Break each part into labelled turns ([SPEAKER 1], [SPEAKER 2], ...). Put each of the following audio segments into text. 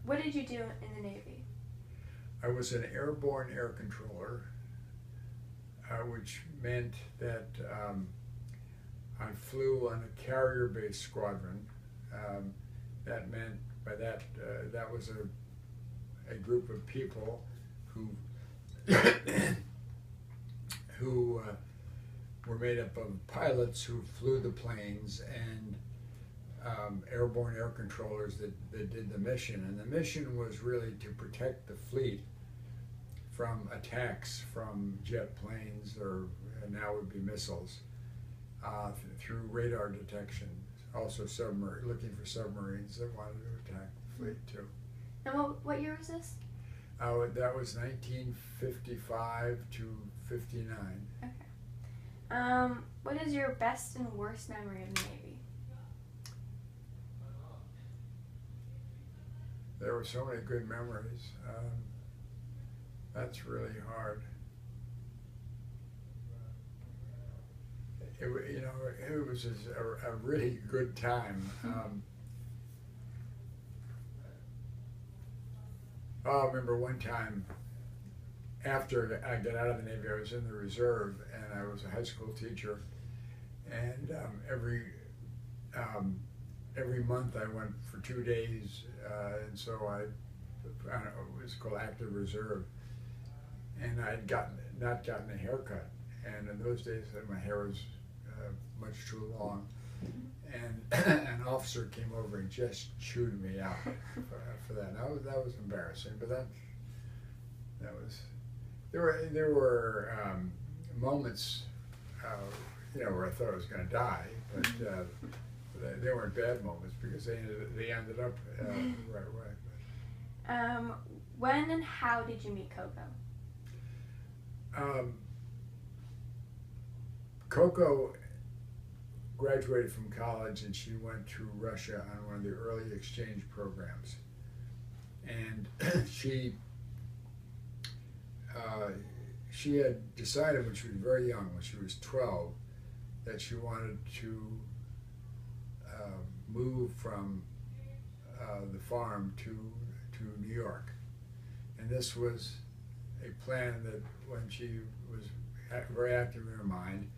[SPEAKER 1] What did you do in the Navy?
[SPEAKER 2] I was an airborne air controller, which meant that I flew on a carrier-based squadron. That meant by that that was a group of people who who were made up of pilots who flew the planes and airborne air controllers that did the mission. And the mission was really to protect the fleet from attacks from jet planes, or now would be missiles, through radar detection. Also looking for submarines that wanted to attack the fleet too.
[SPEAKER 1] And what year was this?
[SPEAKER 2] That was 1955 to 59.
[SPEAKER 1] Okay. What is your best and worst memory of the Navy?
[SPEAKER 2] There were so many good memories. That's really hard. It was just a really good time. I remember one time after I got out of the Navy, I was in the reserve, and I was a high school teacher. And every month I went for 2 days, and so I don't know, it was called active reserve. And I'd not gotten a haircut, and in those days my hair was much too long. And an officer came over and just chewed me out for that. That was embarrassing, but that was there were moments where I thought I was going to die, but they weren't bad moments because they ended up the right way.
[SPEAKER 1] When and how did you meet Coco?
[SPEAKER 2] Coco graduated from college, and she went to Russia on one of the early exchange programs. And she had decided when she was very young, when she was 12, that she wanted to move from the farm to New York. And this was a plan that when she was very active in her mind,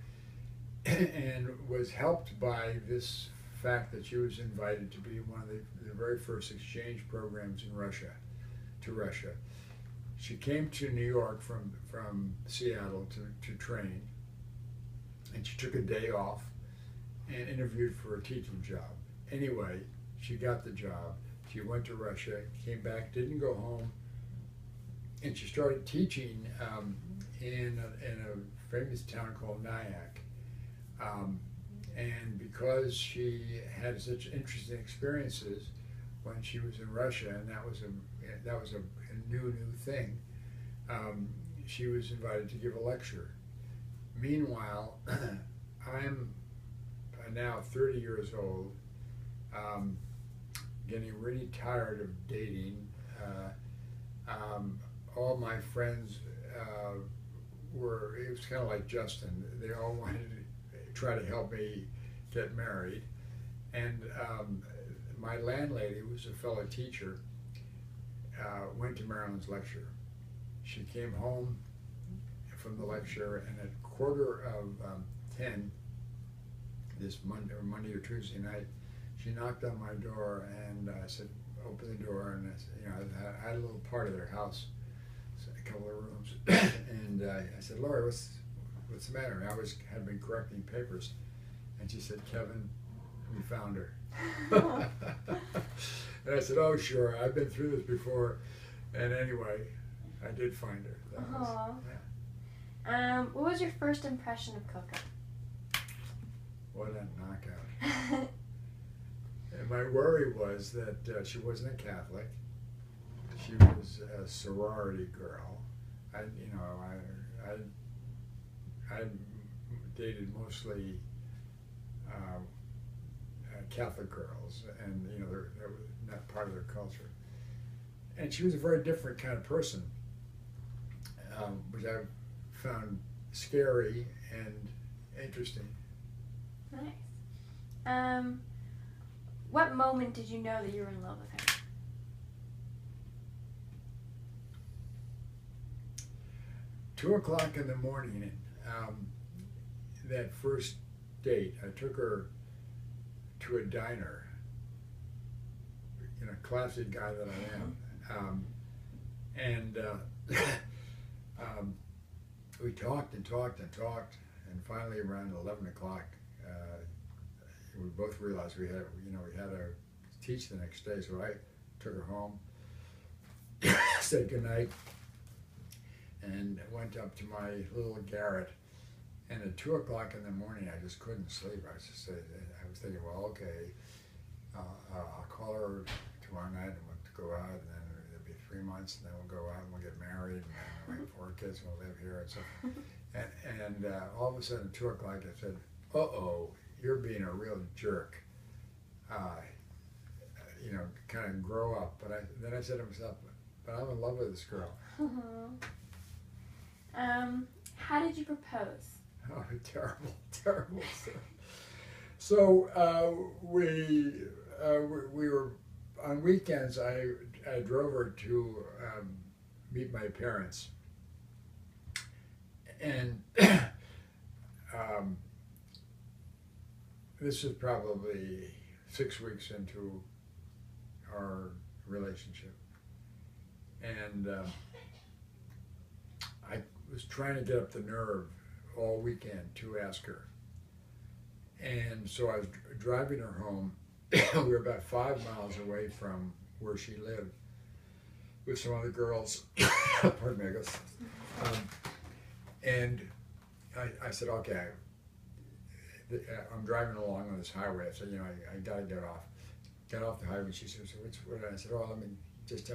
[SPEAKER 2] and was helped by this fact that she was invited to be one of the very first exchange programs in Russia, to Russia. She came to New York from Seattle to train, and she took a day off and interviewed for a teaching job. Anyway, she got the job. She went to Russia, came back, didn't go home, and she started teaching in a famous town called Nyack. And because she had such interesting experiences when she was in Russia, and that was a new thing, she was invited to give a lecture. Meanwhile, I'm now 30 years old, getting really tired of dating. All my friends it was kind of like Justin. They all wanted to try to help me get married. And my landlady, who was a fellow teacher, went to Marilyn's lecture. She came home from the lecture, and at 9:45, this Monday or Tuesday night, she knocked on my door, and I said, open the door, and I said, I had a little part of their house, a couple of rooms, and I said, Lori, what's the matter? I had been correcting papers, and she said, Kevin, we found her. And I said, oh, sure, I've been through this before, and anyway, I did find her.
[SPEAKER 1] What was your first impression of Coco?
[SPEAKER 2] What a knockout. And my worry was that she wasn't a Catholic. She was a sorority girl. I dated mostly Catholic girls, and that was not part of their culture. And she was a very different kind of person, which I found scary and interesting.
[SPEAKER 1] Nice. What moment did you know that you were in love with
[SPEAKER 2] 2 o'clock in the morning, that first date, I took her to a diner. You know, classic guy that I am. And we talked and talked and talked, and finally around 11 o'clock, we both realized we had to teach the next day. So I took her home, said goodnight, and went up to my little garret. And at 2 o'clock in the morning, I just couldn't sleep. I was thinking, well, okay, I'll call her tomorrow night and we'll go out, and then it'll be 3 months, and then we'll go out and we'll get married, and then we'll have 4 kids, and we'll live here, and so. And all of a sudden, at 2 o'clock, I said, "Uh-oh, you're being a real jerk. You know, kind of grow up." But then I said to myself, "But I'm in love with this girl."
[SPEAKER 1] How did you propose?
[SPEAKER 2] Oh, terrible, terrible stuff. So we were on weekends. I drove her to meet my parents, and this is probably 6 weeks into our relationship, and I was trying to get up the nerve all weekend to ask her. And so I was driving her home. We were about 5 miles away from where she lived with some other girls. Pardon me, I guess. And I said, okay, I'm driving along on this highway. I said, you know, I got to get off. Got off the highway. She said, so what? I said, oh, I'm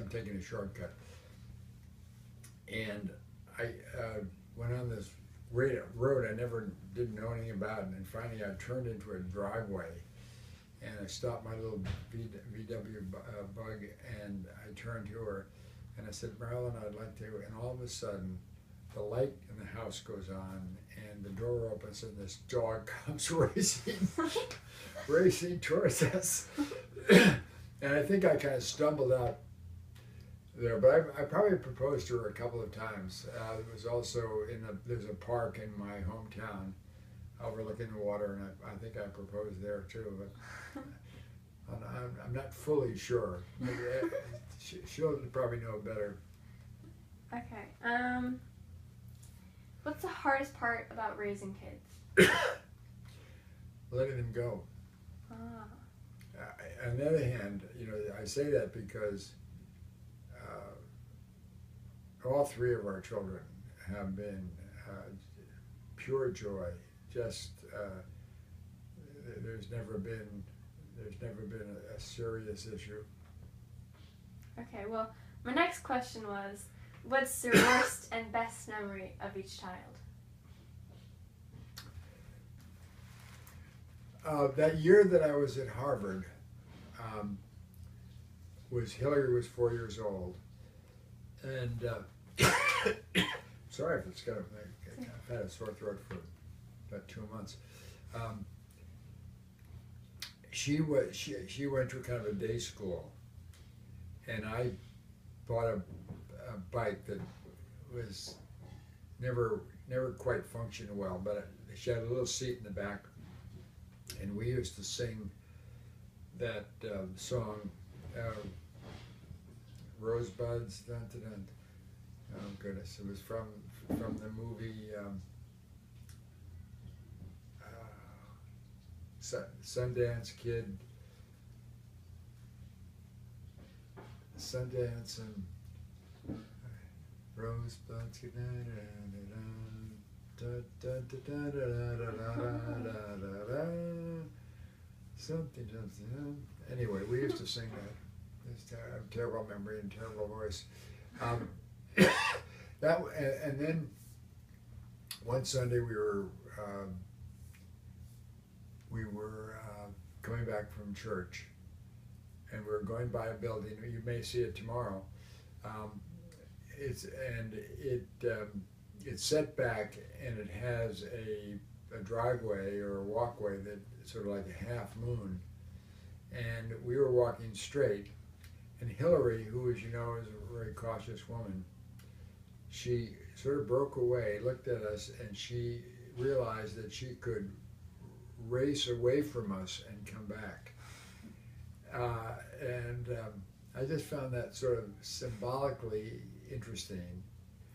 [SPEAKER 2] taking a shortcut. And I went on this road I didn't know anything about, and then finally I turned into a driveway, and I stopped my little VW bug, and I turned to her, and I said, "Marilyn, I'd like to," and all of a sudden, the light in the house goes on, and the door opens, and this dog comes racing towards us, and I think I kind of stumbled out there, but I probably proposed to her a couple of times. It was also there's a park in my hometown overlooking the water, and I think I proposed there too, but I'm not fully sure. She'll probably know better.
[SPEAKER 1] Okay. What's the hardest part about raising kids?
[SPEAKER 2] Letting them go. On the other hand, you know, I say that because all 3 of our children have been pure joy. Just there's never been a serious issue.
[SPEAKER 1] Okay. Well, my next question was, what's your worst and best memory of each child?
[SPEAKER 2] That year that I was at Harvard, Hillary was 4 years old, and sorry if it's I've had a sore throat for about 2 months. She went to kind of a day school, and I bought a bike that was never quite functioned well, but she had a little seat in the back, and we used to sing that song, Rosebuds, dun, dun, dun. Oh goodness, it was from the movie Sundance Kid. Sundance and Rosebuds. Something. Anyway, we used to sing that. I have terrible memory and terrible voice. And then one Sunday we were coming back from church, and we were going by a building. You may see it tomorrow. It's set back, and it has a driveway or a walkway that's sort of like a half moon. And we were walking straight, and Hillary, who, as you know, is a very cautious woman, she sort of broke away, looked at us, and she realized that she could race away from us and come back. And I just found that sort of symbolically interesting.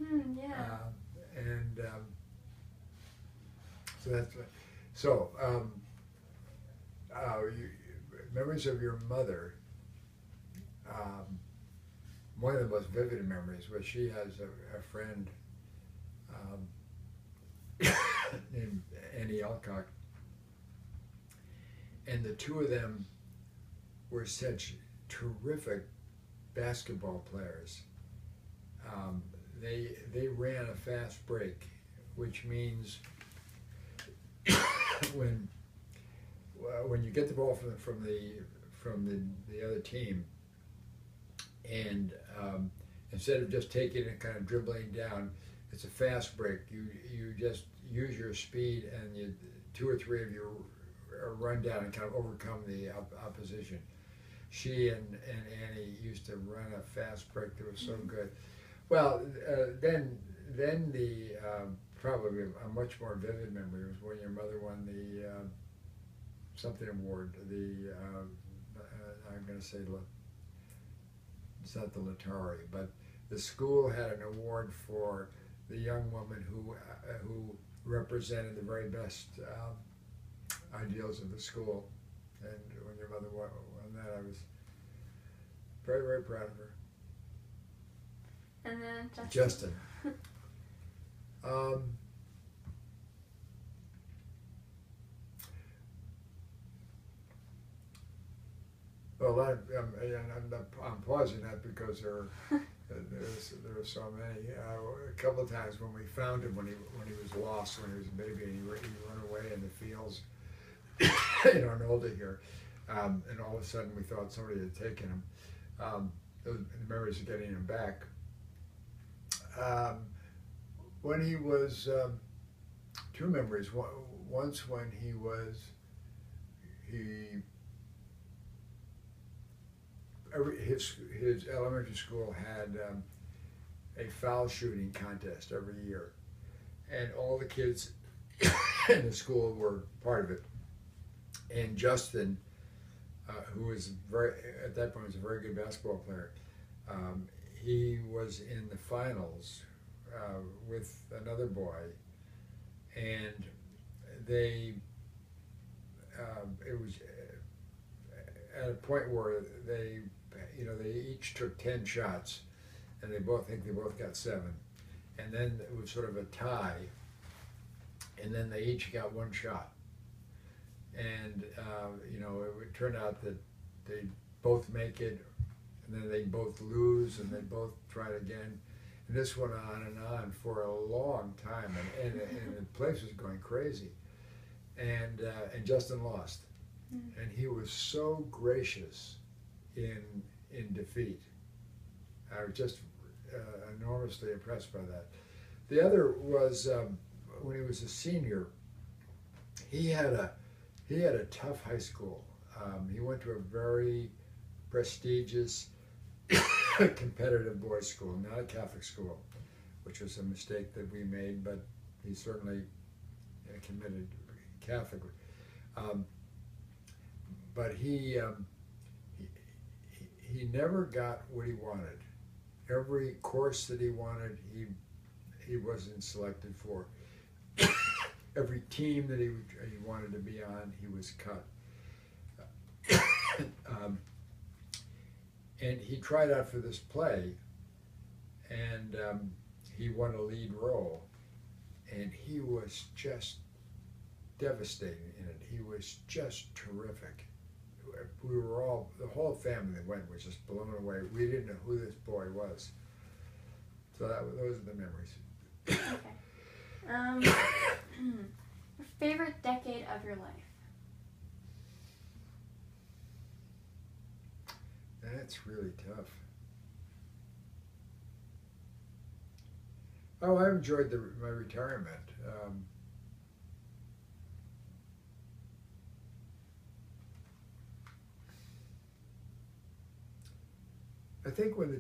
[SPEAKER 1] Yeah.
[SPEAKER 2] And so that's what. So, memories of your mother. One of the most vivid memories was she has a friend named Annie Alcock, and the two of them were such terrific basketball players. They ran a fast break, which means when you get the ball from the other team, and instead of just taking it and kind of dribbling down, it's a fast break. You just use your speed, and two or three of you run down and kind of overcome the opposition. She and Annie used to run a fast break that was so good. Well, then the probably a much more vivid memory was when your mother won the something award. I'm going to say it's not the Latari, but the school had an award for the young woman who represented the very best ideals of the school. And when your mother won that, I was very, very proud of her.
[SPEAKER 1] And then
[SPEAKER 2] Justin. Well, I'm pausing that because there are so many. A couple of times when we found him when he was lost, when he was a baby, and he run away in the fields in Arnolda here, and all of a sudden we thought somebody had taken him. The memories of getting him back. When he was, two memories. Once when his elementary school had a foul shooting contest every year, and all the kids in the school were part of it. And Justin, who was at that point was a very good basketball player, he was in the finals with another boy, and it was at a point where they each took 10 shots, and they both got 7, and then it was sort of a tie, and then they each got 1 shot, and it would turn out that they both make it, and then they both lose, and they both try it again, and this went on and on for a long time, and the place was going crazy, and Justin lost, and he was so gracious in defeat. I was just enormously impressed by that. The other was when he was a senior. He had a tough high school. He went to a very prestigious, competitive boys' school, not a Catholic school, which was a mistake that we made. But he certainly committed Catholically. But he never got what he wanted. Every course that he wanted, he wasn't selected for. Every team that he wanted to be on, he was cut. And he tried out for this play, and he won a lead role, and he was just devastating in it. He was just terrific. We were all, the whole family that went was just blown away. We didn't know who this boy was. So those are the memories.
[SPEAKER 1] Okay. Your favorite decade of your life?
[SPEAKER 2] That's really tough. Oh, I enjoyed my retirement. I think when the